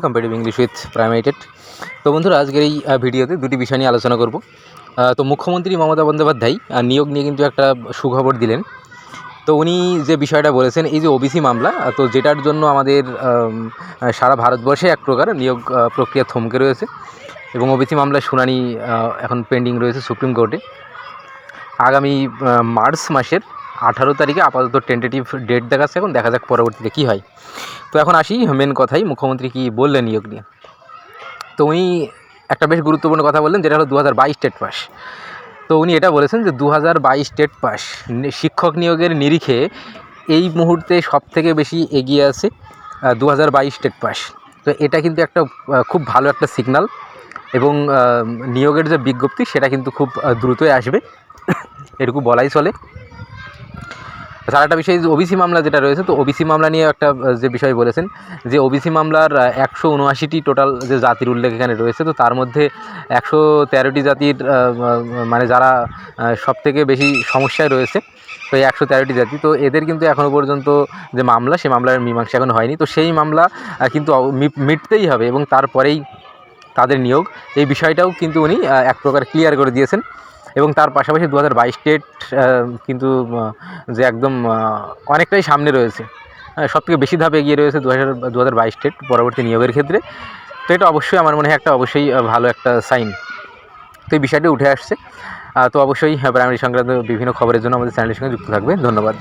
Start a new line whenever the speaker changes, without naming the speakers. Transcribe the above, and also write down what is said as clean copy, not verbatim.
Competitive English with প্রাইমেটেড। তো বন্ধুরা, আজকের এই ভিডিওতে দুটি বিষয় নিয়ে আলোচনা করব। তো মুখ্যমন্ত্রী মমতা বন্দ্যোপাধ্যায় নিয়োগ নিয়ে কিন্তু একটা সুখবর দিলেন। তো উনি যে বিষয়টা বলেছেন, এই যে ওবিসি মামলা, তো যেটার জন্য আমাদের সারা ভারতবর্ষে এক প্রকার নিয়োগ প্রক্রিয়া থমকে রয়েছে এবং ওবিসি মামলার শুনানি এখন পেন্ডিং রয়েছে সুপ্রিম কোর্টে। আগামী মার্চ মাসের 18 তারিখে আপাতত টেন্টেটিভ ডেট দেখাচ্ছে, এখন দেখা যাক পরবর্তীতে কী হয়। তো এখন আসি মেন কথাই, মুখ্যমন্ত্রী কী বললেন নিয়োগ নিয়ে। তো উনি একটা বেশ গুরুত্বপূর্ণ কথা বললেন, যেটা হলো 2022 টেট পাস। তো উনি এটা বলেছেন যে 2022 টেট পাস শিক্ষক নিয়োগের নিরিখে এই মুহূর্তে সবথেকে বেশি এগিয়ে আছে 2022 টেট পাস। তো এটা কিন্তু একটা খুব ভালো একটা সিগনাল এবং নিয়োগের যে বিজ্ঞপ্তি সেটা কিন্তু খুব দ্রুতই আসবে, এটুকু বলাই চলে। তার একটা বিষয়, ওবিসি মামলা যেটা রয়েছে, তো ওবিসি মামলা নিয়ে একটা যে বিষয় বলেছেন যে ওবিসি মামলার 179টি টোটাল যে জাতির উল্লেখ এখানে রয়েছে, তো তার মধ্যে 113টি জাতির মানে যারা সবথেকে বেশি সমস্যায় রয়েছে, তো এই 113টি জাতি, তো এদের কিন্তু এখনও পর্যন্ত যে মামলা, সেই মামলার মীমাংসা এখন হয়নি। তো সেই মামলা কিন্তু মিটতেই হবে এবং তারপরেই তাদের নিয়োগ, এই বিষয়টাও কিন্তু উনি এক প্রকার ক্লিয়ার করে দিয়েছেন। এবং তার পাশাপাশি 2022 টেট কিন্তু যে একদম অনেকটাই সামনে রয়েছে, সবথেকে বেশি ধাপে এগিয়ে রয়েছে 2022 টেট পরবর্তী নিয়োগের ক্ষেত্রে। তো এটা অবশ্যই আমার মনে হয় একটা অবশ্যই ভালো একটা সাইন। তো এই বিষয়টি উঠে আসছে। তো অবশ্যই প্রাইমারি সংক্রান্ত বিভিন্ন খবরের জন্য আমাদের চ্যানেলের সঙ্গে যুক্ত থাকবে। ধন্যবাদ।